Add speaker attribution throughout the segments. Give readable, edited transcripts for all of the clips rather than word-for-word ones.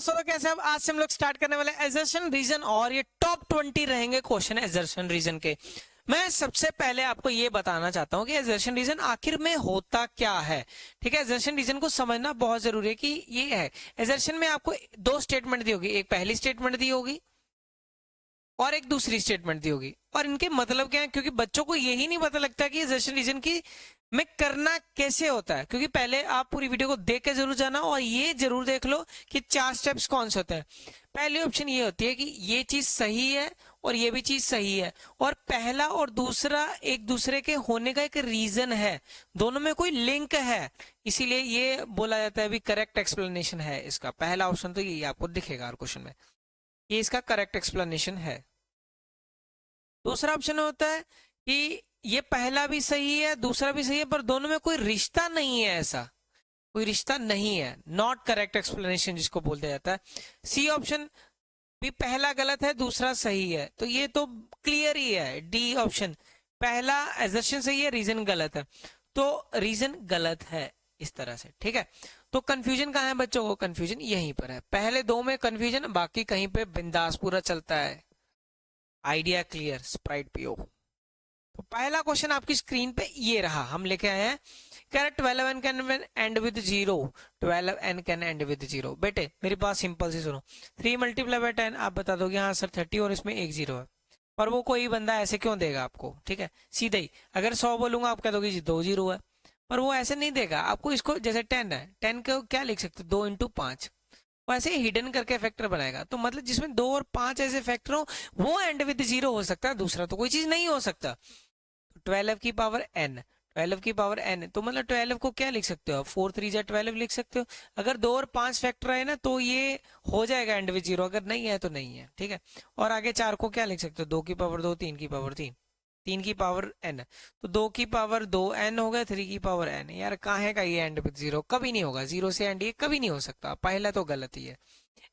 Speaker 1: दोस्तों कैसे अब आज से हम लोग स्टार्ट करने वाले एजर्शन रीजन और ये टॉप 20 रहेंगे क्वेश्चन एजर्शन रीजन के। मैं सबसे पहले आपको ये बताना चाहता हूँ कि एजर्शन रीजन आखिर में होता क्या है। ठीक है, एजर्शन रीजन को समझना बहुत जरूरी है कि ये है। एजर्शन में आपको दो स्टेटमेंट दी होगी, एक पहली स्टेटमेंट दी होगी और एक दूसरी स्टेटमेंट दी होगी। और इनके मतलब क्या है, क्योंकि बच्चों को यही नहीं पता लगता कि एजर्शन रीजन की में करना कैसे होता है। क्योंकि पहले आप पूरी वीडियो को देख के जरूर जाना और ये जरूर देख लो कि 4 स्टेप्स कौन से होते हैं। पहली ऑप्शन ये होती है कि ये चीज सही है और ये भी चीज सही है, और पहला और दूसरा एक दूसरे के होने का एक रीजन है, दोनों में कोई लिंक है, इसीलिए ये बोला जाता है भी करेक्ट एक्सप्लेनेशन है इसका। पहला ऑप्शन तो ये आपको दिखेगा हर क्वेश्चन में, ये इसका करेक्ट एक्सप्लेनेशन है। दूसरा ऑप्शन होता है कि ये पहला भी सही है दूसरा भी सही है, पर दोनों में कोई रिश्ता नहीं है, ऐसा कोई रिश्ता नहीं है, नॉट करेक्ट एक्सप्लेनेशन जिसको बोलते जाता है। सी ऑप्शन भी पहला गलत है दूसरा सही है, तो ये तो क्लियर ही है। डी ऑप्शन पहला एजर्शन सही है रीजन गलत है, तो रीजन गलत है इस तरह से। ठीक है, तो कंफ्यूजन कहाँ है बच्चों को, कंफ्यूजन यहीं पर है, पहले दो में कंफ्यूजन, बाकी कहीं पे बिंदास पूरा चलता है। आइडिया क्लियर, स्प्राइट पियो। तो पहला क्वेश्चन आपकी स्क्रीन पे ये रहा, हम लेके आए हैं correct 12 n can and with 0, 12 n can and with 0। बेटे मेरे पास सिंपल सी सुनो, 3 मल्टीप्लाई बाय 10 आप बता दोगे हाँ सर 30 और इसमें एक 0 है, पर वो कोई बंदा ऐसे क्यों देगा आपको। ठीक है, सीधे ही अगर 100 बोलूंगा आप कह दोगे जी 2 0 है, पर वो ऐसे नहीं देगा आपको। इसको जैसे 10 है, 10 को क्या लिख सकते 2 इंटू 5, वो ऐसे हिडन करके फैक्टर बनाएगा। तो मतलब जिसमें 2 और 5 ऐसे फैक्टर हो वो एंड विद 0 हो सकता है, दूसरा तो कोई चीज नहीं हो सकता। 12 की पावर n, 12 की पावर n, तो मतलब 12 को क्या लिख सकते हो, 4 3 जा 12 लिख सकते हो। अगर 2 और 5 फैक्टर है ना तो ये हो जाएगा एंड विद 0, अगर नहीं है तो नहीं है। ठीक है, और आगे 4 को क्या लिख सकते हो, 2 की पावर 2, 3 की पावर 3, 3 की पावर n, तो 2 की पावर 2 n हो गया, 3 की पावर n। यार कहाँ का ये एंड विद 0, कभी नहीं होगा, 0 से एंड ये कभी नहीं हो सकता, पहला तो गलत ही है।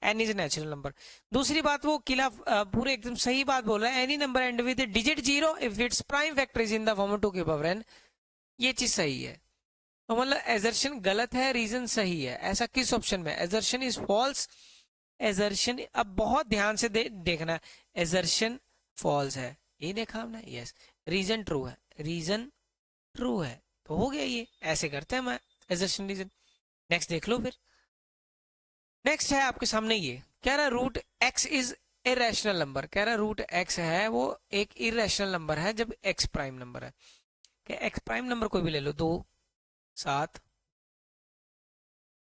Speaker 1: N is natural number. दूसरी बात वो किला पूरे एकदम सही बात बोल रहा है, any number and with digit 0 if its prime factor is in the form of 2 की पावर n, ये चीज सही है। तो मतलब एजर्शन गलत है रीजन सही है, ऐसा किस ऑप्शन में, एजर्शन इज फॉल्स। एजर्शन अब बहुत ध्यान से देखना है, एजर्शन फॉल्स है, ये देखा हमने, यस। रीजन ट्रू है, रीजन ट्रू है, तो हो गया ये, ऐसे करते हैं मैं एजर्शन रीजन। नेक्स्ट देख लो फिर। नेक्स्ट है आपके सामने, ये कह रहा root X is irrational number, कह रहा रूट एक्स है वो एक इरेशनल नंबर है जब एक्स प्राइम नंबर है। क्या एक्स प्राइम नंबर कोई भी ले लो, 2 7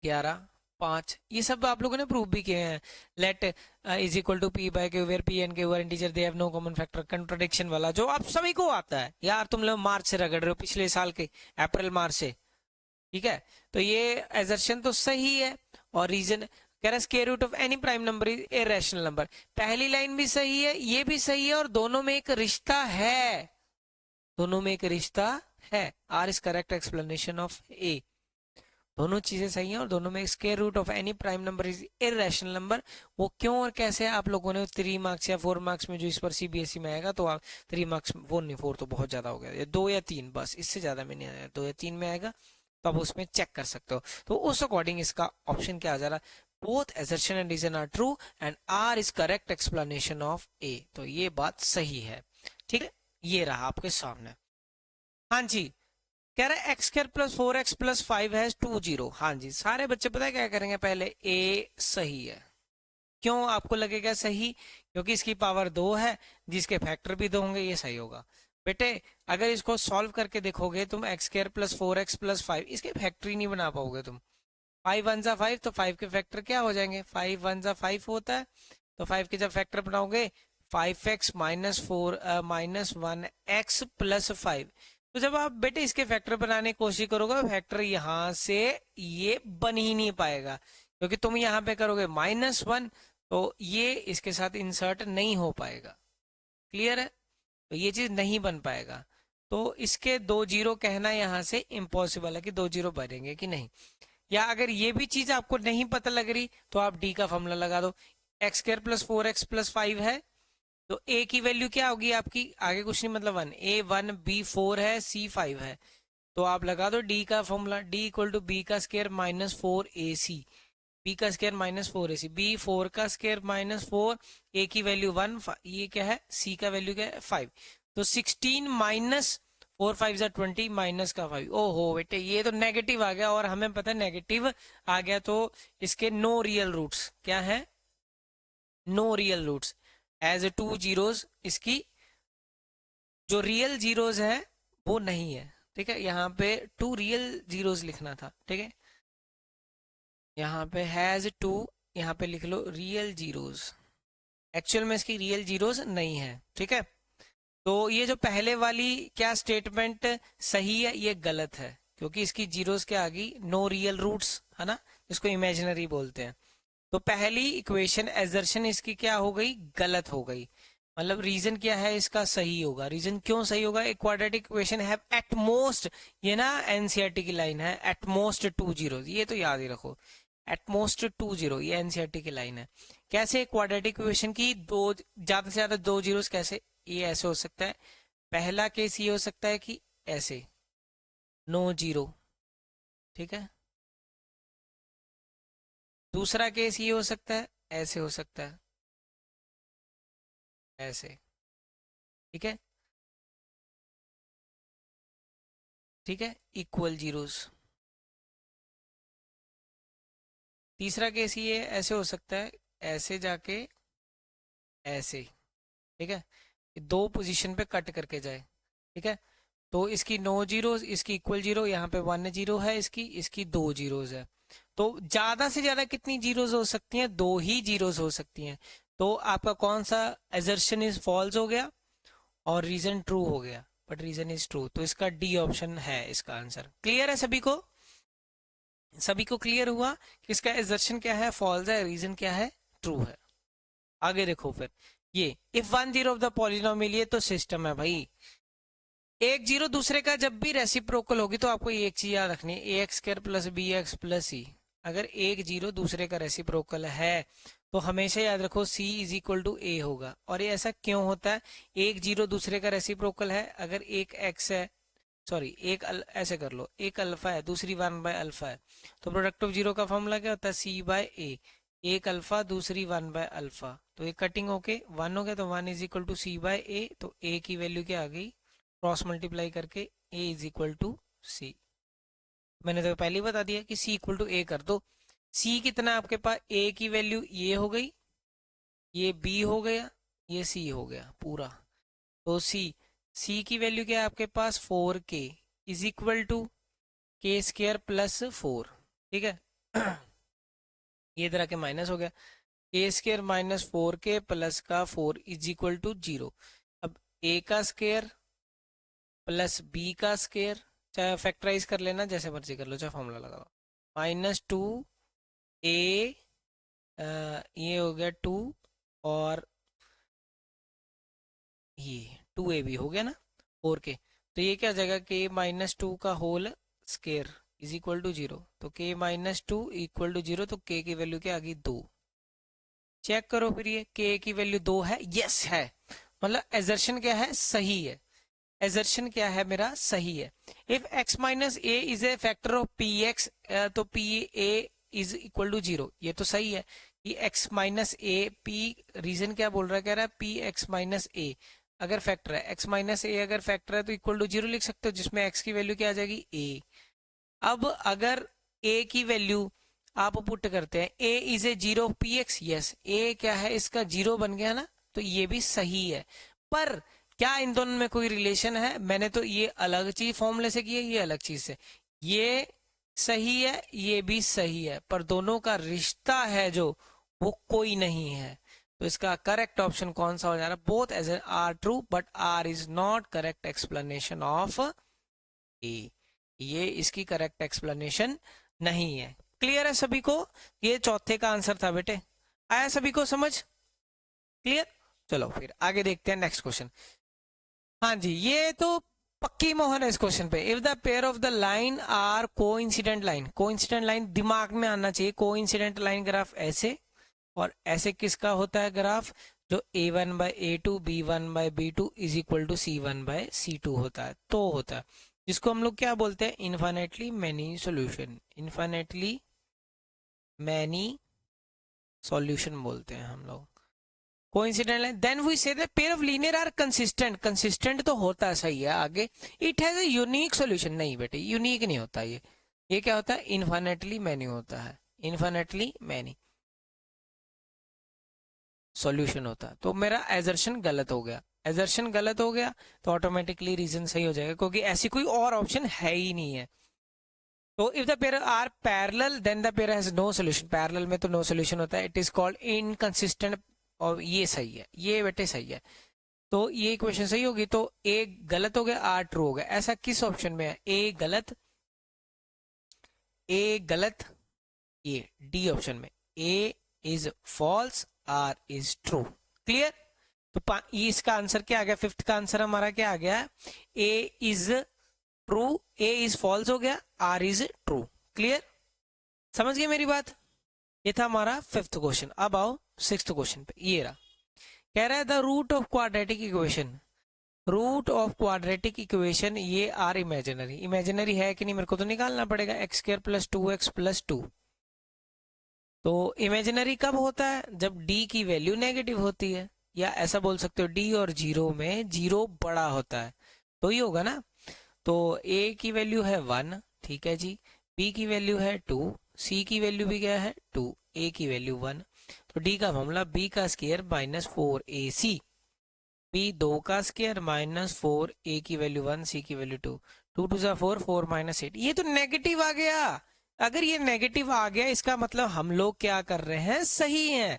Speaker 1: 11 5, ये सब आप लोगों ने प्रूव भी किए हैं। Let is equal to P by Q where P and Q are integer they have no common factor, contradiction वाला जो आप सभी को आता है यार, तुम लोग मार्च से रगड़ रहे हो, पिछले साल के अप्रैल मार्च से। ठीक है, तो ये एजर्शन तो सही है, और रीजन कह रहा square root of any prime number is irrational number, पहली लाइन भी सही है ये भी सही है, और दोनों में एक रिश्ता है, दोनों में एक रिश्ता है। R is correct explanation of A, दोनों चीजें सही हैं और दोनों में square root of any prime number is irrational number. वो क्यों और कैसे आप लोगों ने 3 मार्क्स या 4 मार्क्स में जो इस पर सीबीएसई में आएगा, तो आप 3 मार्क्स 4 नहीं, 4 तो बहुत ज्यादा हो गया, या 2 या 3 बस, इससे ज्यादा में नहीं आया, 2 या 3 में आएगा, तो आप उसमें चेक कर सकते हो। तो उस अकॉर्डिंग इसका ऑप्शन क्या आ जा रहा है, both assertion and reason are true and R is correct explanation of A, तो ये बात सही है। ठीक है, ये रहा आपके सामने। हाँ जी, कह रहा है x square plus 4x plus 5 है 2 0। हाँ जी, सारे बच्चे पता है क्या करेंगे, पहले ए सही है। क्यों आपको लगेगा सही, क्योंकि इसकी पावर 2 है, जिसके फैक्टर भी 2 होंगे, ये सही होगा। बेटे अगर इसको सॉल्व करके देखोगे तुम, x square plus 4x plus 5, इसके फैक्टर ही नहीं बना पाओगे तुम। 5 1 जा 5, तो 5 के फैक्टर क्या हो जाएंगे, 5 1 जा 5 होता है, तो 5 के जब फैक्टर बनाओगे 5x minus 4 minus 1x plus 5, तो जब आप बेटे इसके फैक्टर बनाने की कोशिश करोगे, फैक्टर यहां से ये बन ही नहीं पाएगा, क्योंकि तुम यहाँ पे करोगे -1, तो ये इसके साथ इंसर्ट नहीं हो पाएगा। क्लियर है, तो ये चीज नहीं बन पाएगा, तो इसके 2 0 कहना यहाँ से इम्पॉसिबल है कि 2 0 बनेंगे कि नहीं। या अगर ये भी चीज आपको नहीं पता लग रही, तो आप डी का फॉर्मूला लगा दो, x square plus 4x plus 5 है, तो ए की वैल्यू क्या होगी आपकी, आगे कुछ नहीं मतलब 1, ए 1 बी 4 है सी 5 है, तो आप लगा दो डी का formula, D equal to B का स्क्वायर माइनस 4 AC, बी का स्क्वायर माइनस 4ac, बी 4 का स्क्वायर माइनस 4, ए की वैल्यू 1, ये क्या है, सी का वैल्यू क्या है 5, तो 16 माइनस 4 5 जा 20 माइनस का 5। ओहो बेटे ये तो नेगेटिव आ गया, और हमें पता है नेगेटिव आ गया तो इसके नो रियल रूट्स क्या है, no real roots as a 2 zeros, इसकी जो रियल जीरोस है वो नहीं है, ठीक है, यहाँ पे 2 रियल जीरोस लिखना था, ठीक है, यहाँ पे हैज 2, यहाँ पे लिख लो रियल जीरोस, एक्चुअल में इसकी रियल जीरोस नहीं है, ठीक है। तो ये जो पहले वाली क्या स्टेटमेंट सही है, ये गलत है, क्योंकि इसकी जीरोस के आगे नो रियल रूट्स है ना, जिसको इमेजिनरी बोलते हैं। तो पहली इक्वेशन एजर्शन इसकी क्या हो गई, गलत हो गई। मतलब रीजन क्या है इसका, सही होगा। रीजन क्यों सही होगा, एक क्वाड्रेटिक इक्वेशन है एट मोस्ट, ये ना एनसीईआरटी की लाइन है, एट मोस्ट 2 जीरो, ये तो याद ही रखो, एट मोस्ट 2 जीरो, ये एनसीईआरटी की लाइन है। कैसे क्वाड्रेटिक इक्वेशन की दो ज्यादा से ज्यादा 2 जीरोस, कैसे, ये ऐसे हो सकता है, पहला केस ये हो सकता है कि ऐसे नो जीरो, ठीक है, दूसरा केस ये हो सकता है ऐसे हो सकता है, ऐसे, ठीक है, ठीक है, इक्वल जीरोस। तीसरा केस ये ऐसे हो सकता है, ऐसे जाके ऐसे, ठीक है, दो पोजीशन पे कट करके जाए, ठीक है, तो इसकी नो जीरो, इसकी इक्वल जीरो, यहाँ पे 1 जीरो है, इसकी इसकी 2 जीरोस है। तो ज्यादा से ज्यादा कितनी जीरोस हो सकती हैं, 2 ही जीरोस हो सकती हैं। तो आपका कौन सा एजर्शन इज फॉल्स हो गया और रीजन ट्रू हो गया, बट रीजन इज ट्रू, तो इसका डी ऑप्शन है इसका आंसर। क्लियर है सभी को, सभी को क्लियर हुआ कि इसका एजर्शन क्या है, फॉल्स है, रीजन क्या है, ट्रू है। आगे देखो फिर, ये if 1 zero of the polynomial, ये तो सिस्टम है भाई, एक जीरो दूसरे का जब भी रेसिप्रोकल होगी तो आपको एक चीज याद रखनी है, A X square plus B X plus C. अगर एक जीरो दूसरे का रेसिप्रोकल है तो हमेशा याद रखो सी इज इक्वल टू ए होगा। और ये ऐसा क्यों होता है, एक जीरो दूसरे का रेसिप्रोकल है, अगर एक एक्स है, सॉरी ऐसे कर लो, एक अल्फा है दूसरी 1 बाय अल्फा है, तो प्रोडक्ट ऑफ जीरो का फॉर्मूला क्या होता है, सी बाय ए, एक अल्फा दूसरी 1 बाय अल्फा, तो ये कटिंग होके 1 हो गया, तो 1 is equal to C by A, तो ए की वैल्यू क्या आ गई, क्रॉस मल्टीप्लाई करके a is equal to C. मैंने तो पहले ही बता दिया कि c इक्वल टू a कर दो। c कितना आपके पास, a की वैल्यू ये हो गई, ये b हो गया, ये c हो गया पूरा, तो c की वैल्यू क्या है आपके पास 4k इज इक्वल टू के स्क्र प्लस 4, ठीक है ये इधर आके माइनस हो गया, के स्क्र माइनस 4k प्लस का 4 इज इक्वल टू 0। अब a का स्क्र प्लस बी का स्केयर, चाहे फैक्टराइज कर लेना जैसे मर्जी कर लो, चाहे फॉर्मूला लगा लो, -2a, ये हो गया 2, और ये 2a भी हो गया ना 4k, तो ये क्या हो जाएगा, k -2 का whole square is equal to 0, तो k -2 इक्वल टू 0, तो k की वैल्यू क्या आ गई 2। चेक करो फिर, ये k की वैल्यू 2 है, यस है, मतलब एजर्शन क्या है, सही है, एजर्शन क्या है मेरा, सही है। If x minus A is a factor of P X, तो P A is equal to 0, ये तो सही है कि x minus A P, reason क्या बोल रहा है, कह रहा है पी एक्स माइनस ए अगर फैक्टर है, x माइनस ए अगर फैक्टर है तो इक्वल टू 0 लिख सकते हो, जिसमें x की वैल्यू क्या आ जाएगी a। अब अगर a की वैल्यू आप पुट करते हैं, a is a 0 of P x, yes a क्या है इसका 0 बन गया ना, तो ये भी सही है। पर क्या इन दोनों में कोई रिलेशन है, मैंने तो ये अलग चीज फॉर्मूले से की है, ये अलग चीज से, ये सही है ये भी सही है, पर दोनों का रिश्ता है जो वो कोई नहीं है, तो इसका करेक्ट ऑप्शन कौन सा हो जा रहा है, both A R true but R is not correct explanation of A, ये इसकी करेक्ट एक्सप्लेनेशन नहीं है। क्लियर है सभी को, ये चौथे का आंसर था बेटे, आया सभी को समझ, क्लियर। चलो फिर आगे देखते हैं नेक्स्ट क्वेश्चन। हाँ जी, ये तो पक्की मोहर है इस क्वेश्चन पे। If the pair of the line are coincident line, coincident line दिमाग में आना चाहिए, कोइंसिडेंट लाइन ग्राफ ऐसे, और ऐसे किसका होता है ग्राफ, जो a1 by a2 b1 by b2 is equal to c1 by c2 होता है, तो होता है, जिसको हम लोग क्या बोलते हैं, infinitely many solution, infinitely many solution बोलते हैं हम लोग। कोइंसिडेंट है, then we say that pair of linear are consistent. Consistent तो होता है, सही है। आगे it has a unique solution, नहीं बेटे यूनिक नहीं होता ये क्या होता है, इन्फिनिटली मैनी होता है, इन्फिनिटली मैनी सॉल्यूशन होता है। तो मेरा एजर्शन गलत हो गया, एजर्शन गलत हो गया तो ऑटोमेटिकली रीजन सही हो जाएगा, क्योंकि ऐसी कोई और ऑप्शन है ही नहीं है। तो if the pair are parallel then the pair has no solution, parallel में तो नो सॉल्यूशन होता है, इट इज कॉल्ड इनकंसिस्टेंट। और ये सही है, ये बेटे सही है। तो ये इक्वेशन सही होगी, तो ए गलत हो गया, आर ट्रू हो गया। ऐसा किस ऑप्शन में है, ए गलत, ए गलत, ये डी ऑप्शन में A is false, R is true. Clear. तो ये इसका आंसर क्या आ गया, फिफ्थ का आंसर हमारा क्या आ गया, A is true, A is false हो गया, आर इज ट्रू। क्लियर, समझ गए मेरी बात। ये था हमारा फिफ्थ क्वेश्चन। अब आओ सिक्स्थ क्वेश्चन पे। ये रहा, कह रहा है the root of quadratic equation, root of quadratic equation ये आर इमेजिनरी, इमेजिनरी है कि नहीं मेरे को तो निकालना पड़ेगा, x square plus 2x plus 2। तो इमेजिनरी कब होता है, जब d की वैल्यू नेगेटिव होती है, या ऐसा बोल सकते हो d और 0 में 0 बड़ा होता है, तो ये होगा ना। तो a की वैल्यू है 1, ठीक है जी, b की वैल्यू है 2, c की वैल्यू भी क्या है 2, a की वैल्यू 1। तो d का फॉर्मूला b का स्क्वायर माइनस 4ac, b 2 का स्क्वायर माइनस 4, a की वैल्यू 1, c की वैल्यू 2, 2 2 जा 4, 4 माइनस 8। ये तो नेगेटिव आ गया। अगर ये नेगेटिव आ गया इसका मतलब हम लोग क्या कर रहे हैं, सही है।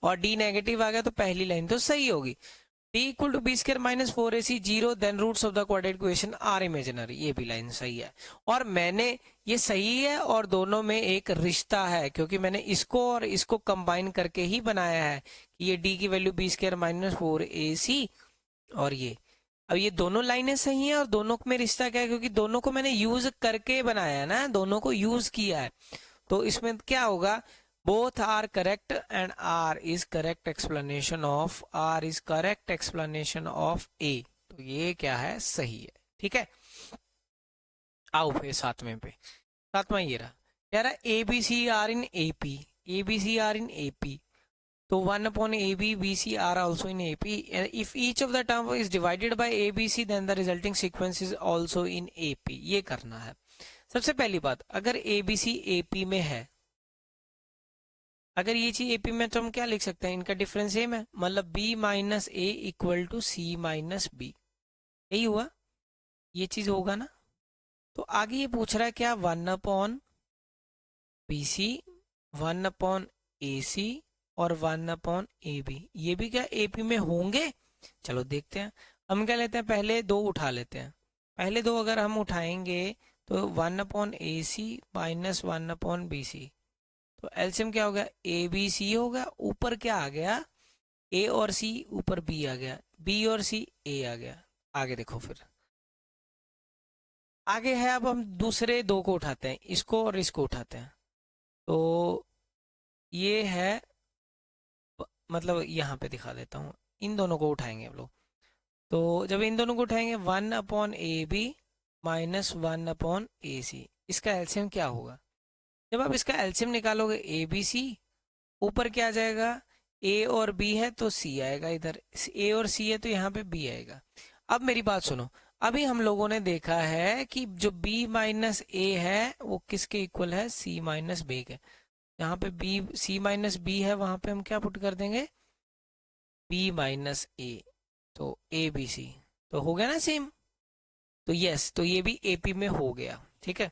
Speaker 1: और d नेगेटिव आ गया तो पहली लाइन तो सही होगी। d equal to B square minus 4ac 0, then roots of the quadratic equation are imaginary, ये भी लाइन सही है। और मैंने ये सही है, और दोनों में एक रिश्ता है, क्योंकि मैंने इसको और इसको कंबाइन करके ही बनाया है कि ये d की value B square minus 4ac, और ये अब ये दोनों लाइनें सही हैं, और दोनों में रिश्ता क्या है, क्योंकि दोनों को मैंने यूज करके बनाया है ना, दोनों को यूज किया है। तो इसमें क्या होगा, both are correct and R is correct explanation of, R is correct explanation of A. तो ये क्या है, सही है। ठीक है, आओ फिर सातवें पे। सातवां ये रहा, कह रहा A B C are in A P, A B C are in A P. तो 1 upon AB, BC are also in AP. If each of the term is divided by ABC, then the resulting sequence is also in AP. ये करना है। सबसे पहली बात, अगर ABC AP में है, अगर ये चीज AP में, तो हम क्या लिख सकते हैं, इनका डिफरेंस सेम है, मतलब B minus A equal to C minus B, यही हुआ, ये चीज होगा ना। तो आगे ये पूछ रहा है क्या, 1 अपॉन BC, 1 अपॉन AC और 1 अपॉन ए बी, ये भी क्या एपी में होंगे। चलो देखते हैं, हम क्या लेते हैं, पहले दो उठा लेते हैं। पहले दो अगर हम उठाएंगे तो 1 upon A C minus 1 upon B C, तो एलसीएम क्या हो गया, ए बी सी हो गया, ऊपर क्या आ गया, ए और सी, ऊपर बी आ गया, बी और सी ए आ गया। आगे देखो फिर, आगे है, अब हम दूसरे दो को उठाते हैं, इसको और इसको उठाते हैं। तो ये है, मतलब यहाँ पे दिखा देता हूँ, इन दोनों को उठाएंगे हम लोग। तो जब इन दोनों को उठाएंगे 1 upon A B minus 1 upon A C, इसका एलसीएम क्या होगा, जब आप इसका एलसीएम निकालोगे ए बी सी, ऊपर क्या आ जाएगा, ए और बी है तो सी आएगा, इधर ए और सी है तो यहाँ पे बी आएगा। अब मेरी बात सुनो, अभी हम लोगों ने देखा है कि जो b माइनस ए है वो किसके इक्वल है, c माइनस बी के। यहाँ पे b c माइनस बी है, वहां पे हम क्या पुट कर देंगे, b माइनस ए, तो ए बी सी, तो हो गया ना सेम। तो यस, तो ये भी एपी में हो गया। ठीक है,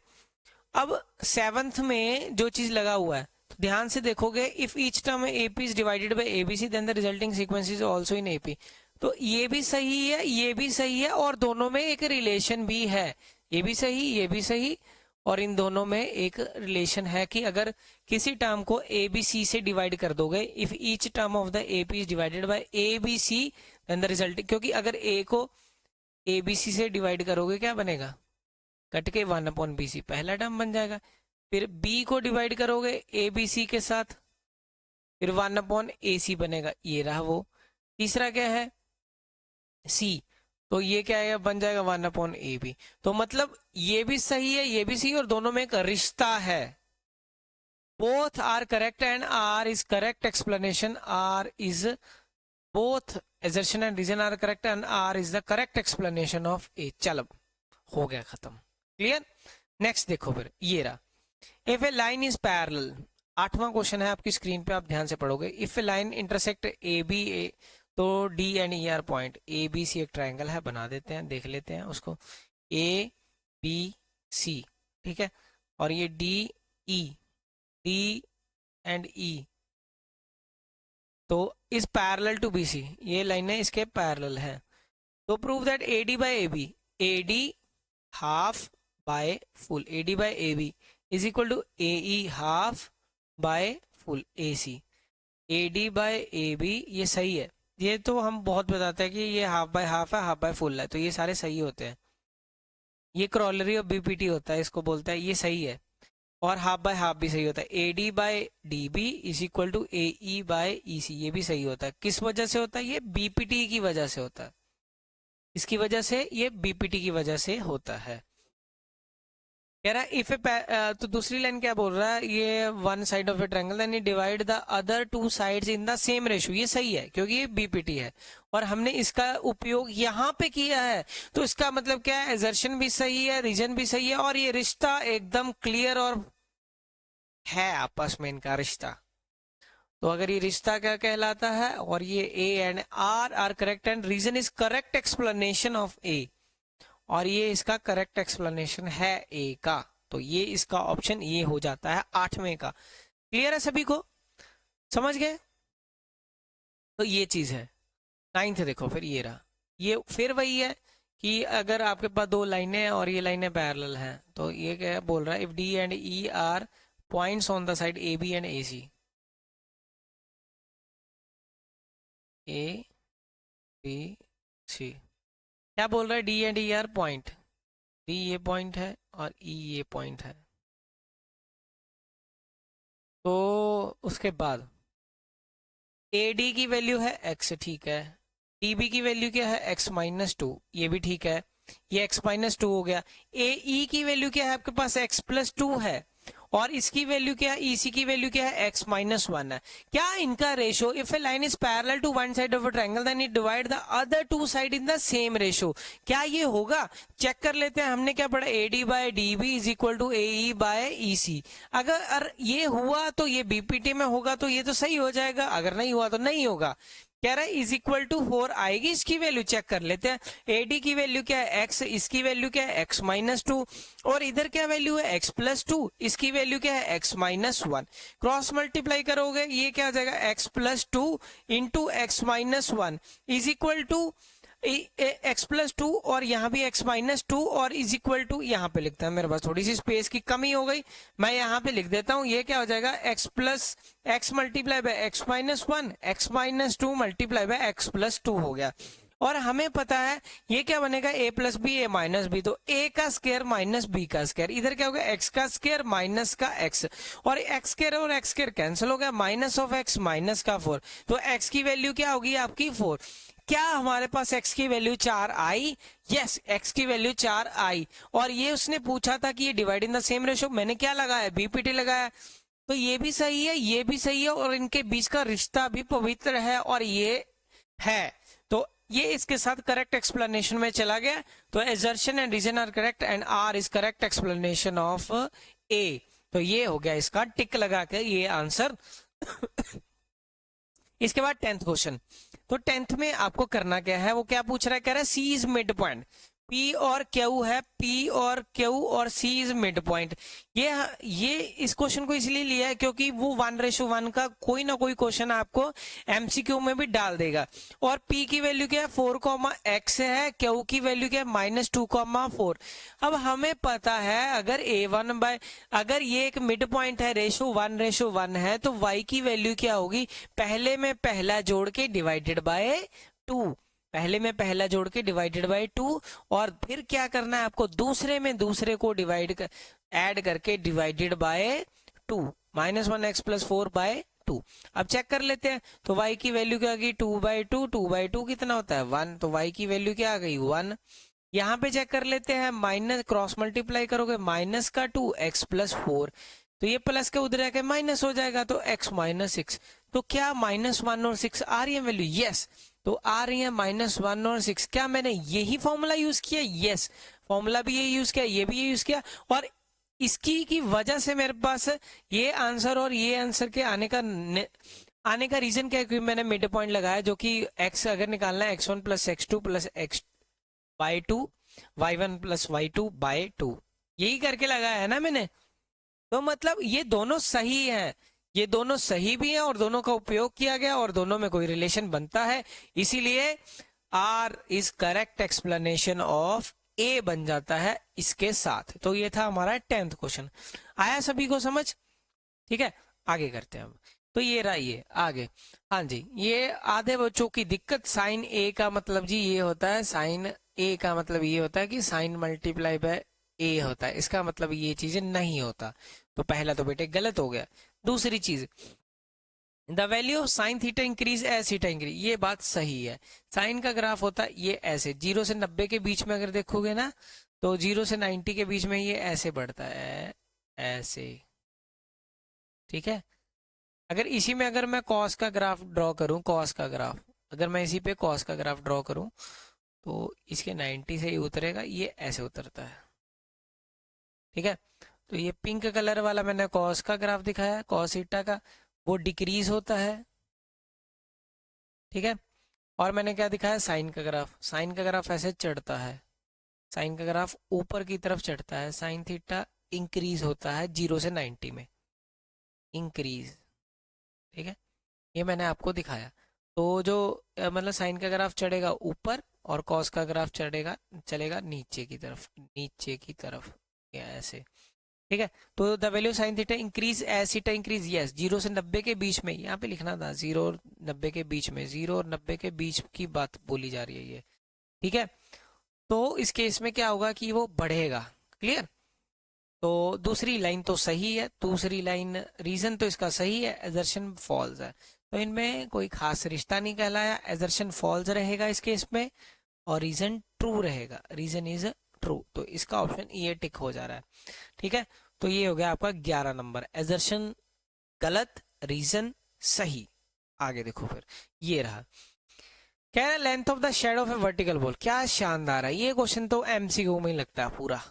Speaker 1: अब सेवंथ में जो चीज लगा हुआ है, तो ध्यान से देखोगे, if each term AP is divided by ABC then the resulting sequence is also in AP. तो ये भी सही है, ये भी सही है, और दोनों में एक रिलेशन भी है, ये भी सही, ये भी सही, और इन दोनों में एक रिलेशन है कि अगर किसी टर्म को ए बी सी से डिवाइड कर दोगे, if each term of the A P is divided by A B C then the result, क्योंकि अगर ए को ए बी सी से डिवाइड करोगे क्या बनेगा, कट के 1 अपॉन बी सी पहला टर्म बन जाएगा। फिर बी को डिवाइड करोगे ए बी सी के साथ, फिर 1 अपॉन ए सी बनेगा, ये रहा वो। तीसरा क्या है, सी, तो ये क्या है, बन जाएगा 1 अपॉन ए बी। तो मतलब ये भी सही है, ये भी सही, और दोनों में एक रिश्ता है, both are correct and R is correct explanation. R is both assertion and reason are correct and R is the correct explanation of A. चलो हो गया खत्म, क्लियर। नेक्स्ट देखो फिर ये रहा, if a line is parallel, 8वां question है आपकी स्क्रीन पे, आप ध्यान से पढ़ोगे। If a line intersect A B A, तो D and E are point, A B C एक ट्राइंगल है, बना देते हैं, देख लेते हैं उसको, ए बी सी, ठीक है, और ये D E, D and E तो is parallel to B C, ये लाइनें इसके पैरेलल है। तो prove that A D by A B, A D half by full, A D by A B is equal to A E half by full A C. A D by A B ये सही है, ये तो हम बहुत बताते हैं कि ये हाफ बाय हाफ है, हाफ बाय फुल है, तो ये सारे सही होते हैं। ये क्रॉलरी ऑफ बीपीटी होता है, इसको बोलता है, ये सही है। और हाफ बाय हाफ भी सही होता है। A D by D B is equal to A E by E C, ये भी सही होता है। किस वजह से होता है? ये बीपीटी की वजह से होता है, इसकी वजह से, ये बीपीटी की वजह से होता है। कह रहा है इफ ए, तो दूसरी लाइन क्या बोल रहा है, ये one side of a triangle then you divide the other two sides in the same ratio, ये सही है क्योंकि ये बीपीटी है और हमने इसका उपयोग यहाँ पे किया है, तो इसका मतलब क्या है, एजर्शन भी सही है, रीजन भी सही है, और ये रिश्ता एकदम क्लियर और है आपस में इनका रिश्ता। तो अगर ये रिश्ता क्या कहलाता है, और ये A and R are correct and reason is correct explanation of A, और ये इसका करेक्ट एक्सप्लेनेशन है ए का, तो ये इसका ऑप्शन ये हो जाता है 8वें का। क्लियर है सभी को, समझ गए? तो ये चीज है। 9th देखो फिर ये रहा, ये फिर वही है कि अगर आपके पास दो लाइनें और ये लाइनें पैरेलल हैं, तो ये क्या बोल रहा है, if D and E are points on the side A B and A C, A B C, क्या बोल रहा है, D and E are point, D ये पॉइंट है और ई ये पॉइंट है। तो उसके बाद ए डी की वैल्यू है x, ठीक है, डी बी की वैल्यू क्या है x-2, ये भी ठीक है, ये x-2 हो गया। ए ई की वैल्यू क्या है आपके पास, x+2 है, और इसकी वैल्यू क्या है, EC की वैल्यू क्या है, x-1 है। क्या इनका ratio, if a line is parallel to one side of a triangle then it divide the other two side in the same ratio, क्या ये होगा? चेक कर लेते हैं, हमने क्या पढ़ा, A D by D B is equal to A E by E C. अगर ये हुआ तो ये बीपीटी में होगा, तो ये तो सही हो जाएगा, अगर नहीं हुआ तो नहीं होगा। कह रहा है इज इक्वल टू 4 आएगी, इसकी वैल्यू चेक कर लेते हैं। एडी की वैल्यू क्या है x, इसकी वैल्यू क्या है x-2, और इधर क्या वैल्यू है x+2, इसकी वैल्यू क्या है x-1। क्रॉस मल्टीप्लाई करोगे, ये क्या आ जाएगा, x+2 into x-1 is equal to x+2, और यहाँ भी x-2 और इज इक्वल टू, यहाँ पे लिखता है, मेरे पास थोड़ी सी स्पेस की कमी हो गई, मैं यहाँ पे लिख देता हूँ, ये क्या हो जाएगा, x multiply by x-1, x-2 multiply by x+2 हो गया। और हमें पता है ये क्या बनेगा, a plus B A minus B, तो a का स्क्वायर माइनस b का स्क्वायर, इधर क्या होगा, x का स्क्वायर माइनस का x, और x स्क्वायर और x स्क्वायर कैंसिल हो गया, माइनस ऑफ x माइनस का 4, तो x की वैल्यू क्या होगी आपकी 4। क्या हमारे पास x की वैल्यू 4 आई? यस, x की वैल्यू 4 आई, और ये उसने पूछा था कि ये divide in the same ratio, मैंने क्या लगाया, बीपीटी लगाया, तो ये भी सही है, ये भी सही है, और इनके बीच का रिश्ता भी पवित्र है, और ये है, तो ये इसके साथ करेक्ट एक्सप्लेनेशन में चला गया। तो assertion and reason are correct and R is correct explanation of A, तो ये हो गया इसका टिक लगा के ये आंसर। इसके बाद 10th क्वेश्चन, तो 10th में आपको करना क्या है, वो क्या पूछ रहा है, कह रहा है सी इज मिड पॉइंट, P और Q है, P और Q और C इज मिड पॉइंट। ये इस क्वेश्चन को इसलिए लिया है क्योंकि वो 1:1 का कोई ना कोई क्वेश्चन आपको MCQ में भी डाल देगा। और P की वैल्यू क्या है 4,x है, Q की वैल्यू क्या है -2,4। अब हमें पता है अगर ये एक मिड पॉइंट है, रेशो 1:1 है, तो y की वैल्यू क्या होगी, पहले में पहला जोड़ के डिवाइडेड बाय 2, पहले में पहला जोड़ के डिवाइडेड बाय 2, और फिर क्या करना है आपको, दूसरे में दूसरे को ऐड करके डिवाइडेड बाय 2, -1x + 4/2। अब चेक कर लेते हैं, तो y की वैल्यू क्या आ गई 2/2, 2/2 कितना होता है 1, तो y की वैल्यू क्या आ गई 1। यहाँ पे चेक कर लेते हैं, माइनस क्रॉस मल्टीप्लाई करोगे, -2x + 4, तो ये प्लस के उधर आके माइनस हो जाएगा, तो x माइनस सिक्स। तो क्या -1 और 6 आ रही है वैल्यू? यस। तो आ रही है -1 और 6। क्या मैंने यही फॉर्मूला यूज किया? यस, फॉर्मूला भी यही यूज किया, ये भी यही यूज किया, और इसकी की वजह से मेरे पास ये आंसर और ये आंसर के आने का रीजन क्या है? क्योंकि मैंने मिड पॉइंट लगाया, जो कि x अगर निकालना है x1 plus x2 plus x by 2, y1 plus y2 by 2, यही करके लगाया है ना मैंने। तो मतलब ये दोनों सही है, ये दोनों सही भी हैं और दोनों का उपयोग किया गया और दोनों में कोई रिलेशन बनता है, इसीलिए R is correct explanation of A बन जाता है इसके साथ। तो ये था हमारा 10th क्वेश्चन। आया सभी को समझ? ठीक है, आगे करते हैं हम। तो ये रहा, ये आगे। हाँ जी, ये आधे बच्चों की दिक्कत। साइन ए का मतलब जी ये होता है, साइन ए का मतलब ये होता है कि साइन मल्टीप्लाई बाय ए होता है, इसका मतलब ये चीजें नहीं होता। तो पहला तो बेटे गलत हो गया। दूसरी चीज, the value of sine theta increase as theta increase, ये बात सही है। साइन का ग्राफ होता है ये ऐसे, 0 से 90 के बीच में अगर देखोगे ना, तो 0 से 90 के बीच में ये ऐसे बढ़ता है, ऐसे। ठीक है, अगर इसी में अगर मैं कॉस का ग्राफ ड्रॉ करूं, कॉस का ग्राफ, अगर मैं इसी पे कॉस का ग्राफ ड्रॉ करूं, तो इसके 90 से ही उतरेगा, ये ऐसे उतरता है। ठीक है, तो ये पिंक कलर वाला मैंने कॉस का ग्राफ दिखाया, कॉस थीटा का, वो डिक्रीज होता है। ठीक है, और मैंने क्या दिखाया? साइन का ग्राफ, साइन का ग्राफ ऐसे चढ़ता है, साइन का ग्राफ ऊपर की तरफ चढ़ता है, साइन थीटा इंक्रीज होता है 0 से 90 में, इंक्रीज। ठीक है, ये मैंने आपको दिखाया। तो जो मतलब साइन का ग्राफ चढ़ेगा ऊपर और कॉस का ग्राफ चलेगा नीचे की तरफ, नीचे की तरफ, या ऐसे। ठीक है, तो the value sine theta increase as theta increase, yes, 0 से 90 के बीच में, यहाँ पे लिखना था 0 और 90 के बीच में, 0 और 90 के बीच की बात बोली जा रही है ये। ठीक है, तो इस केस में क्या होगा कि वो बढ़ेगा। क्लियर? तो दूसरी लाइन तो सही है, दूसरी लाइन रीजन तो इसका सही है, एजर्शन फॉल्स है, तो इनमें कोई खास रिश्ता नहीं कहलाया, एजर्शन फॉल्स रहेगा इस केस में और रीजन ट्रू रहेगा, रीजन इज ट्रू। तो इसका ऑप्शन ये टिक हो जा रहा है। ठीक है, तो ये हो गया आपका 11 नंबर, एजर्शन गलत, रीजन सही। आगे देखो फिर, ये रहा, कह रहा length of the shadow of A vertical ball. क्या शानदार है ये क्वेश्चन, तो एमसीक्यू में ही लगता है पूरा।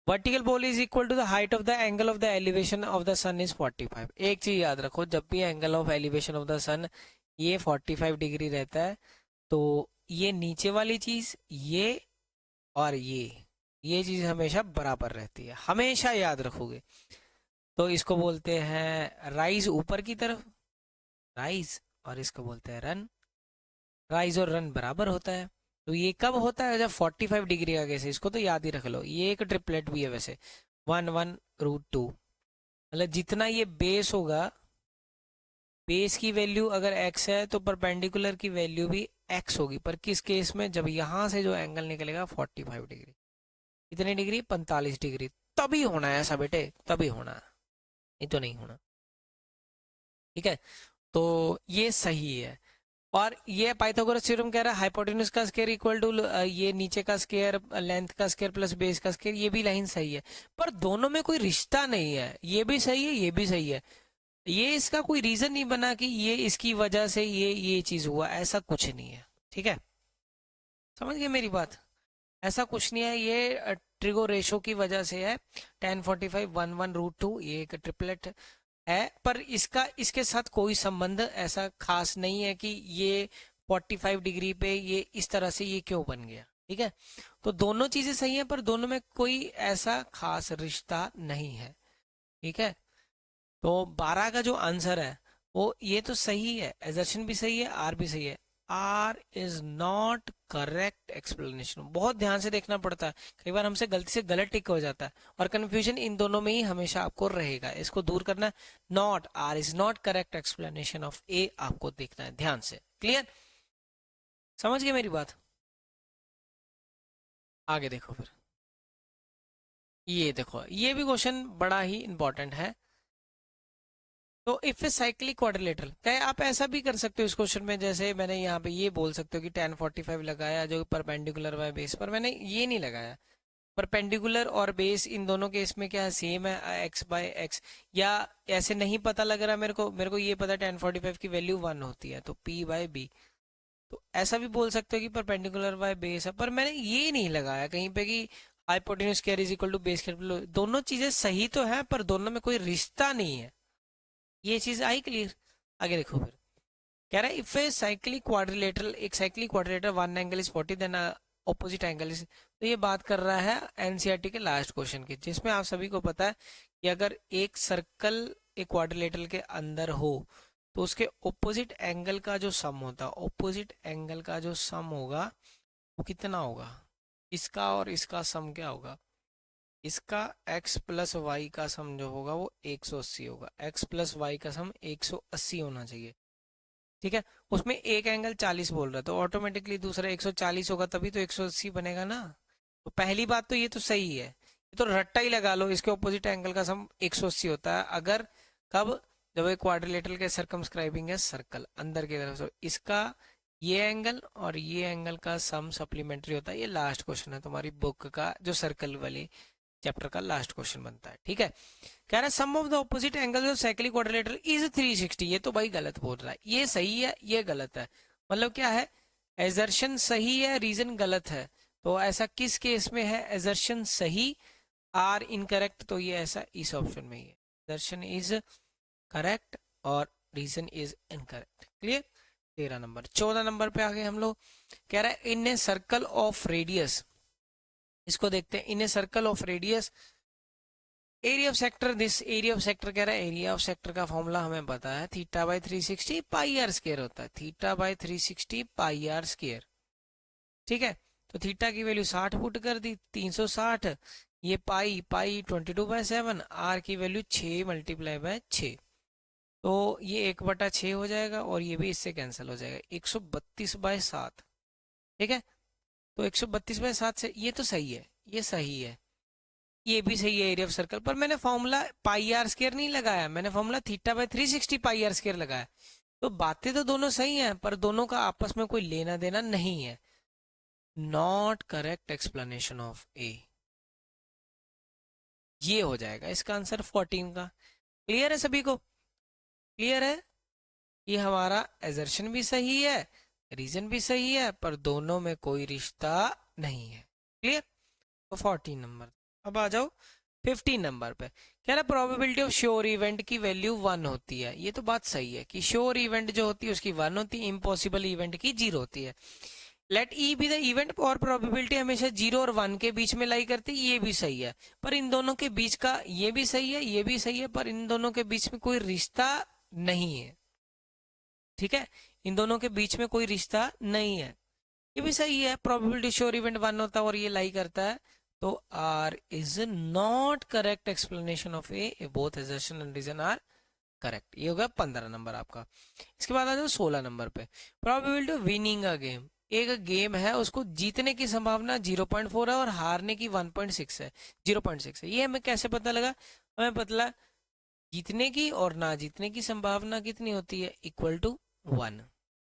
Speaker 1: Vertical ball is equal to the height of the angle of the elevation of the sun is 45। एक चीज याद रखो, जब भी angle of elevation of the sun ये 45 डिग्री रहता है, तो ये नीचे वाली चीज, ये और ये चीज हमेशा बराबर रहती है, हमेशा याद रखोगे। तो इसको बोलते हैं राइज, ऊपर की तरफ राइज, और इसको बोलते हैं रन। राइज और रन बराबर होता है, तो ये कब होता है? जब 45 डिग्री आगे से, इसको तो याद ही रख लो। ये एक ट्रिपलेट भी है वैसे, 1/√2, मतलब जितना ये बेस होगा, बेस की वैल्यू अगर x है तो परपेंडिकुलर की वैल्यू भी x होगी। पर किस केस में? जब यहां से जो एंगल निकलेगा 45 डिग्री, कितनी डिग्री? 45 डिग्री, तभी होना है ऐसा बेटे, तभी होना है, नहीं तो नहीं होना। ठीक है, तो ये सही है। और ये पाइथागोरस थ्योरम कह रहा है हाइपोटेन्यूज का स्क्वायर इक्वल टू ये नीचे का स्क्वायर, लेंथ का स्क्वायर प्लस बेस का स्क्वायर, ये भी लाइन सही है, पर दोनों में कोई रिश्ता नहीं है। ये भी सही है, ये भी सही है, ये इसका कोई रीजन नहीं बना कि ये इसकी वजह से ये चीज हुआ, ऐसा कुछ नहीं है। ठीक है, समझ गए मेरी बात? ऐसा कुछ नहीं है, ये ट्रिगो रेशो की वजह से है। 10 45 1/√2, ये एक ट्रिपलेट है, पर इसका इसके साथ कोई संबंध ऐसा खास नहीं है कि ये 45 डिग्री पे ये इस तरह से ये क्यों बन गया। ठीक है, तो दोनों चीजें सही हैं, पर दोनों में कोई ऐसा खास रिश्ता नहीं है। ठीक है, तो 12 का जो आंसर है वो ये तो सही है, एजर्शन भी सही है, आर भी सही है। R is not correct explanation. बहुत ध्यान से देखना पड़ता है, कई बार हमसे गलती से गलत टिक हो जाता है, और कंफ्यूजन इन दोनों में ही हमेशा आपको रहेगा, इसको दूर करना है। Not, R is not correct explanation of A, आपको देखना है ध्यान से। क्लियर? समझ गए मेरी बात? आगे देखो फिर, ये देखो, ये भी क्वेश्चन बड़ा ही इंपॉर्टेंट है। तो इफ ए साइक्लिक क्वाड्रिलेटरल, क्या आप ऐसा भी कर सकते हो इस क्वेश्चन में, जैसे मैंने यहाँ पे ये बोल सकते हो कि 10 45 लगाया जो परपेंडिकुलर बाय बेस पर, मैंने ये नहीं लगाया, परपेंडिकुलर और बेस इन दोनों केस में क्या है, सेम है, x बाय एक्स। या ऐसे नहीं पता लग रहा मेरे को ये पता 1045 की वैल्यू 1 होती है, तो p बाय b। तो ऐसा भी बोल सकते हो कि परपेंडिकुलर बाय बेस है, पर मैंने ये नहीं लगाया कहीं पे कि hypotenuse square is equal to base square. दोनों चीजें सही तो है पर दोनों में कोई रिश्ता नहीं है। ये चीज आई क्लियर? आगे देखो फिर कह रहा है इफ ए साइक्लिक क्वाड्रिलेटरल, एक cyclic quadrilateral one angle is 40 then opposite angle is. तो ये बात कर रहा है एनसीईआरटी के लास्ट क्वेश्चन की, जिसमें आप सभी को पता है कि अगर एक सर्कल एक क्वाड्रिलेटरल के अंदर हो तो उसके ऑपोजिट एंगल का जो सम होता है, ऑपोजिट एंगल का जो सम होगा वो कितना होगा, इसका और इसका सम क्या होगा, इसका x प्लस वाई का सम जो होगा वो 180 होगा, x प्लस वाई का सम 180 होना चाहिए। ठीक है, उसमें एक एंगल 40 बोल रहा है तो ऑटोमेटिकली दूसरा 140 होगा, तभी तो 180 बनेगा ना। तो पहली बात तो ये तो सही है, ये तो रट्टा ही लगा लो, इसके ऑपोजिट एंगल का सम 180 होता है अगर कब, जब एक क्वाड्रिलेटरल के सरकमस्क्राइबिंग है सर्कल अंदर की तरफ से, इसका ये एंगल और ये एंगल का सम सप्लीमेंट्री होता है। ये लास्ट क्वेश्चन है तुम्हारी बुक का, जो सर्कल वाली चैप्टर का लास्ट क्वेश्चन बनता है। ठीक है, कह रहा है sum of the opposite angles of cyclic quadrilateral is 360। ये तो भाई गलत बोल रहा है, ये सही है ये गलत है, मतलब क्या है, एजर्शन सही है रीजन गलत है। तो ऐसा किस केस में है, एजर्शन सही आर इनकरेक्ट, तो ये ऐसा इस ऑप्शन में ही है, एजर्शन इज करेक्ट और reason is incorrect. Clear? 13 number. 14 number पे आ गए हम लोग, कह रहा है in a circle of radius, इसको देखते हैं, in a circle of radius area of sector, this area of sector कह रहा है, एरिया ऑफ सेक्टर का फॉर्मूला हमें पता है, theta by 360 pi R square होता है, theta by 360 pi R square. ठीक है, तो थीटा की वैल्यू 60 पुट कर दी, 360, ये पाई पाई 22/7, आर की वैल्यू 6 मल्टीप्लाई बाय 6, तो ये 1/6 हो जाएगा और ये भी इससे कैंसिल हो जाएगा, 132/7। ठीक है, तो 132/7 से ये तो सही है, ये सही है, ये भी सही है एरिया ऑफ सर्कल, पर मैंने फॉर्मूला पाई आर स्क्वायर नहीं लगाया, मैंने formula theta by 360 pi R square लगाया। तो बातें तो दोनों सही हैं पर दोनों का आपस में कोई लेना देना नहीं है। Not correct explanation of A, ये हो जाएगा इसका आंसर 14 का। क्लियर है सभी को? क्लियर है? ये हमारा एजर्शन भी सही है, रीजन भी सही है, पर दोनों में कोई रिश्ता नहीं है। क्लियर? तो 14 नंबर। अब आ जाओ 15 नंबर पे, कह रहा प्रोबेबिलिटी ऑफ श्योर इवेंट की वैल्यू 1 होती है। ये तो बात सही है कि श्योर इवेंट जो होती है उसकी 1 होती है, इम्पॉसिबल इवेंट की 0 होती है। Let E be the event, और प्रोबेबिलिटी हमेशा 0 और 1 के बीच में लाई करती है, ये भी सही है, पर इन दोनों के बीच का, ये भी सही है ये भी सही है, पर इन दोनों के बीच में कोई रिश्ता नहीं है। ठीक है, इन दोनों के बीच में कोई रिश्ता नहीं है, ये भी सही है, प्रोबेबिलिटी श्योर इवेंट 1 होता है और ये लाई करता है, तो R is not correct explanation of A, both assertion and reason are correct. ये होगा 15 नंबर आपका। इसके बाद आ जाओ 16 नंबर पे, probability of winning a game, एक गेम है उसको जीतने की संभावना 0.4 है और हारने की 1.6 है, 0.6 है। ये हमें कैसे पता लगा? हमें पता जीतने की और ना जीतने की संभावना कितनी होती है, equal to 1,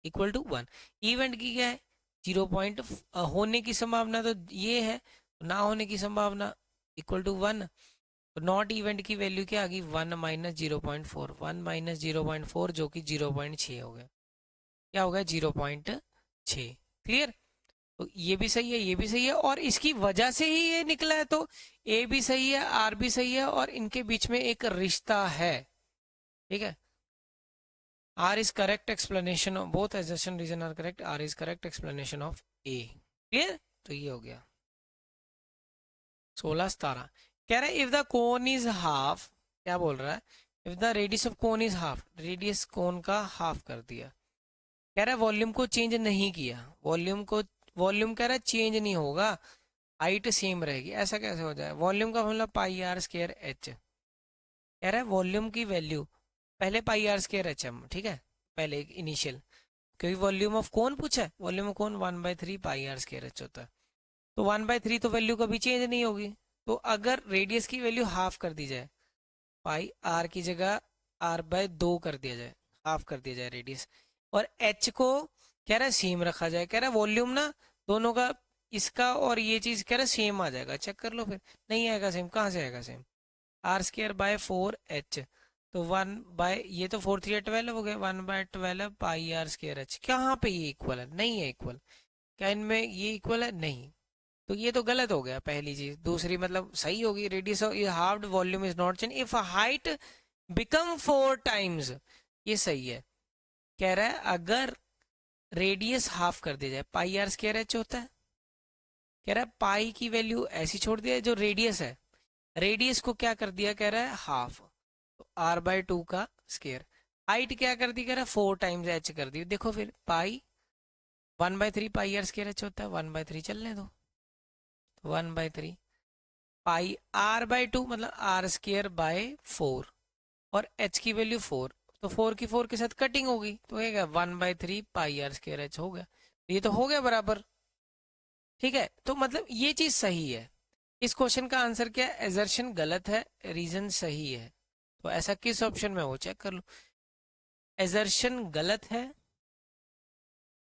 Speaker 1: equal to 1। Event की क्या है, 0 पॉइंट होने की संभावना तो ये है, ना होने की संभावना इक्वल टू 1, तो नॉट इवेंट की वैल्यू क्या आ गई, 1 माइनस 0.4, 1 माइनस 0.4 जो कि 0.6 हो गया, क्या हो गया 0.6। क्लियर? तो ये भी सही है ये भी सही है और इसकी वजह से ही ये निकला है, तो ए भी सही है आर भी सही है और इनके बीच में एक रिश्ता है। ठीक है, R is correct explanation of both assertion reason are correct, R is correct explanation of A. Clear? तो ये हो गया 16-17। कह रहा है if the cone is half, क्या बोल रहा है, if the radius of cone is half, radius cone का हाफ कर दिया, कह रहा है वॉल्यूम को चेंज नहीं किया, वॉल्यूम कह रहा है चेंज नहीं होगा, हाइट सेम रहेगी, ऐसा कैसे हो जाए, वॉल्यूम का मतलब पाई आर स्क्वायर एच, कह रहा है वॉल्यूम की वैल्यू पहले पाई आर स्क्वायर एच एम, ठीक है, पहले एक इनिशियल, क्योंकि वॉल्यूम ऑफ कोन पूछा है, volume of cone 1/3 pi R square H होता है, तो 1/3 तो वैल्यू कभी चेंज नहीं होगी। तो अगर रेडियस की वैल्यू हाफ कर दी जाए, पाई आर की जगह r/2 कर दिया जाए, हाफ कर दिया जाए रेडियस, और h को कह रहा है सेम रखा जाए, कह रहा है वॉल्यूम ना दोनों का इसका और ये चीज कह रहा सेम आ जाएगा, चेक कर लो फिर। नहीं आएगा सेम, कहाँ से आएगा same? Are square by 4h, तो 1 बाय, ये तो 4 3 12 हो गया, 1/12 पाई आर स्क्र एच। कहाँ पे ये इक्वल है? नहीं है इक्वल। क्या इनमें ये इक्वल है? नहीं। तो ये तो गलत हो गया पहली चीज। दूसरी मतलब सही होगी, radius of half volume is not change if height become 4 times, ये सही है। कह रहा है अगर रेडियस हाफ कर दिया जाए, पाई आर स्क्र एच होता है, कह रहा है पाई की वैल्यू ऐसी छोड़ दिया है, जो रेडियस है, रेडियस को क्या कर दिया, कह रहा है हाफ, तो r/2 का स्क्वायर। हाइट क्या कर दी, कह रहा है 4 टाइम्स h कर दी। देखो फिर पाई 1/3 पाई आर स्क्वायर h होता है, 1/3 चलने दो, 1/3 पाई r/2 मतलब r स्क्वायर बाय 4, और h की वैल्यू 4, तो 4 की 4 के साथ कटिंग होगी, तो क्या 1/3 पाई आर स्क्वायर h हो गया। ये तो हो गया बराबर, ठीक है। तो मतलब ये चीज सही है। इस क्वेश्चन का आंसर क्या है? एजर्शन गलत है, रीजन सही है। तो ऐसा किस ऑप्शन में हो, चेक कर लो। एजर्शन गलत है,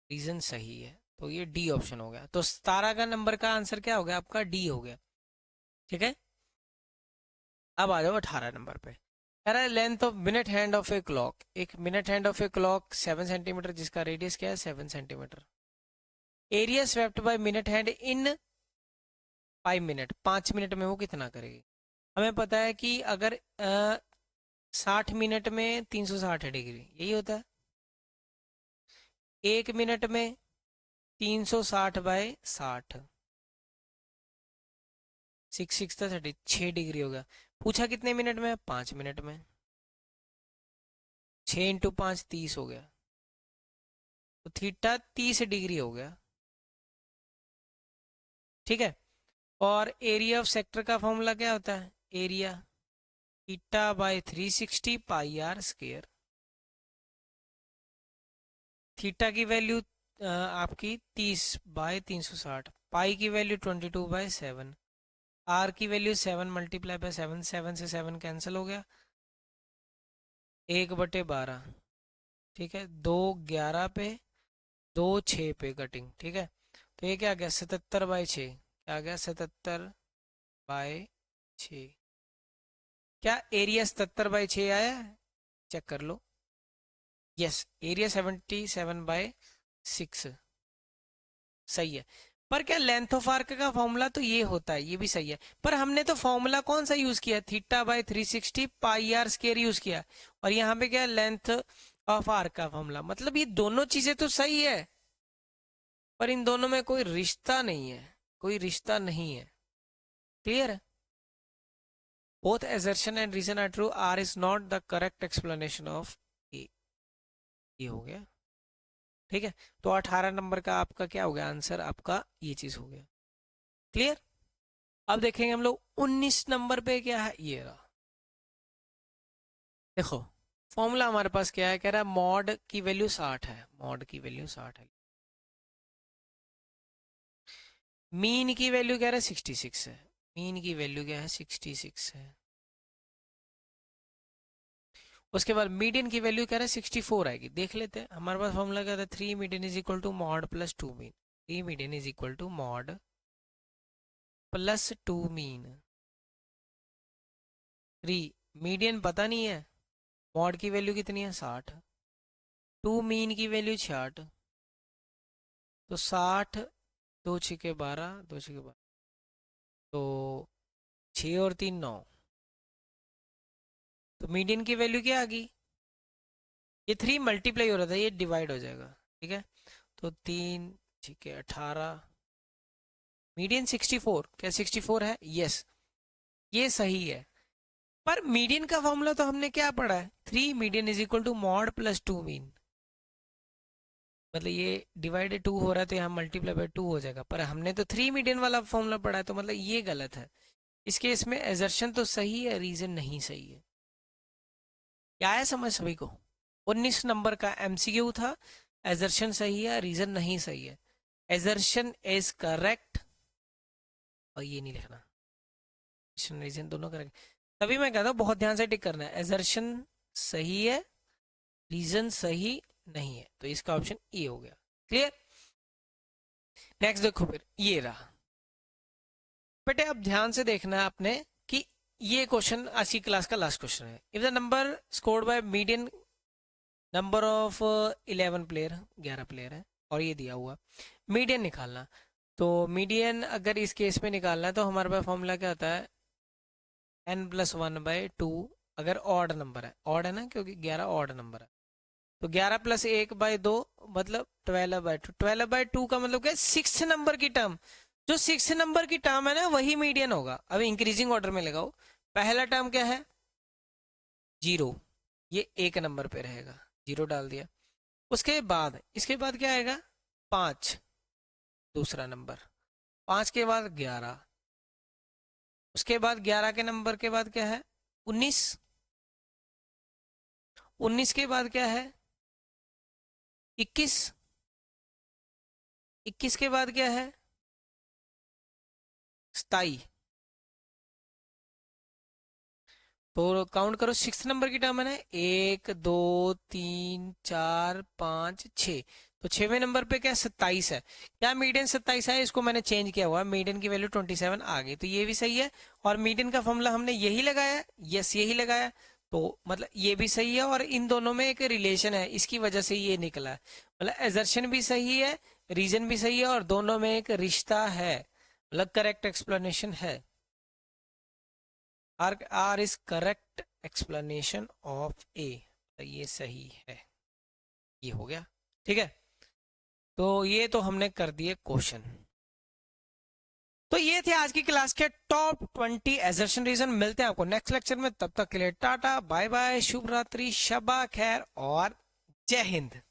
Speaker 1: रीजन सही है, तो ये डी ऑप्शन हो गया। तो 17 का नंबर का आंसर क्या हो गया आपका? डी हो गया, ठीक है। अब आ जाओ 18 नंबर पे। कह रहा है length of minute hand of a clock, एक minute hand of a clock 7 centimetre, जिसका रेडियस क्या है 7 centimetre. Area swept by minute hand in 5 minute, 5 minute में वो कितना करेगी? हमें पता है कि अगर 60 मिनट में 360 डिग्री, यही होता है। 1 मिनट में 360/60, 6 डिग्री हो गया। पूछा कितने मिनट में? 5 मिनट में। 6 × 5 30 हो गया, तो थीटा 30 डिग्री हो गया, ठीक है। और एरिया ऑफ सेक्टर का फॉर्मूला क्या होता है? Area theta by 360 pi R square. Theta की वैल्यू आपकी 30/360, पाई की वैल्यू 22/7, आर की वैल्यू 7 × 7, 7 से 7 कैंसिल हो गया, 1/12, ठीक है। 2 11 पे, 2 6 पे कटिंग, ठीक है। तो ये क्या आ गया? 77/6, क्या आ गया? 77/6। क्या एरिया 77/6 आया है? चेक कर लो। यस, एरिया 77/6 सही है। पर क्या लेंथ ऑफ आर्क का फॉर्मूला तो ये होता है, ये भी सही है। पर हमने तो फॉर्मूला कौन सा यूज किया? θ/360 पाई आर स्क्वायर यूज किया, और यहाँ पे क्या लेंथ ऑफ आर्क का फॉर्मूला। मतलब ये दोनों चीजें तो सही है, पर इन दोनों में कोई रिश्ता नहीं है, कोई रिश्ता नहीं है। क्लियर है? Both assertion and reason are true, R is not the correct explanation of A. ये हो गया, ठीक है। तो 18 नंबर का आपका क्या हो गया आंसर? आपका ये चीज हो गया। क्लियर? अब देखेंगे हम लोग 19 नंबर पे क्या है। ये रहा, देखो फॉर्मूला हमारे पास क्या है। कह रहा है मॉड की वैल्यू 60 है, मॉड की वैल्यू 60 है। मीन की वैल्यू कह रहा है 66 है, मीन की वैल्यू क्या है? 66 है। उसके बाद मीडियन की वैल्यू कह रहा है 64 आएगी। देख लेते हैं, हमारे पास फॉर्मूला क्या था? 3 median is equal to mode plus 2 mean. 3 median is equal to mode plus 2 mean. 3 median पता नहीं है, मॉड की वैल्यू कितनी है? 60, 2 मीन की वैल्यू 66, तो 60, 2 6 12, 2 6 12, तो 6 और 3 9, तो मीडियन की वैल्यू क्या आ गई? ये 3 मल्टीप्लाई हो रहा था, ये डिवाइड हो जाएगा, ठीक है। तो 3 ठीक है 18, मीडियन 64, क्या 64 है? यस, ये सही है। पर मीडियन का फॉर्मूला तो हमने क्या पढ़ा है? 3 median is equal to mode plus 2 mean. मतलब ये डिवाइडेड 2 हो रहा है, तो यहाँ मल्टीप्लाई बाय 2 हो जाएगा। पर हमने तो 3 मीडियन वाला फॉर्मूला पढ़ा है, तो मतलब ये गलत है। इस केस में एजर्शन तो सही है, रीजन नहीं सही है। क्या है समझ सभी को? 19 नंबर का एमसीक्यू था, एजर्शन सही है, रीजन नहीं सही है। एजर्शन इज करेक्ट, और ये नहीं लिखना, रीजन दोनों करेक्ट। तभी मैं कहता हूँ बहुत ध्यान से टिक करना है। एजर्शन सही है, रीजन सही नहीं है, तो इसका ऑप्शन ए हो गया। क्लियर? नेक्स्ट देखो फिर ये रहा बेटे, अब ध्यान से देखना है आपने कि ये क्वेश्चन आज की क्लास का लास्ट क्वेश्चन है। If the number scored by median number of 11 player, 11 player है और ये दिया हुआ मीडियन निकालना। तो मीडियन अगर इस केस में निकालना है तो हमारे पास फॉर्मूला क्या होता है, n+1/2। अगर ऑड नंबर है, ऑड है ना क्योंकि 11 ऑड नंबर है, तो 11 + 1/2 मतलब 12/2। 12/2 का मतलब क्या है, 6 नंबर की टर्म। जो 6 नंबर की टर्म है ना वही मीडियन होगा। अब इंक्रीजिंग ऑर्डर में लगाओ, पहला टर्म क्या है 0, ये 1 नंबर पे रहेगा, 0 डाल दिया। उसके बाद इसके बाद क्या आएगा 5, दूसरा नंबर, 5 के बाद 11, उसके बाद 11 के नंबर के बाद क्या है 19, 19 के बाद क्या है 21, 21 के बाद क्या है 27। तो काउंट करो, 6 नंबर की टर्म है ना, 1 2 3 4 5 6, तो 6वें नंबर पे क्या 27 है। क्या मीडियन 27 है, इसको मैंने चेंज किया हुआ है, मीडियन की वैल्यू 27 आ गई, तो ये भी सही है। और मीडियन का फॉर्मूला हमने यही लगाया, यस यही लगाया, तो मतलब ये भी सही है। और इन दोनों में एक रिलेशन है, इसकी वजह से ये निकला है, मतलब एजर्शन भी सही है, रीजन भी सही है, और दोनों में एक रिश्ता है, मतलब करेक्ट एक्सप्लेनेशन है। R is correct explanation of A, ये सही है, ये हो गया ठीक है। तो ये तो हमने कर दिए क्वेश्चन। तो ये थे आज की क्लास के टॉप 20 एजर्शन रीजन। मिलते हैं आपको नेक्स्ट लेक्चर में, तब तक के लिए टाटा बाय बाय, शुभ रात्रि, शबा खैर और जय हिंद।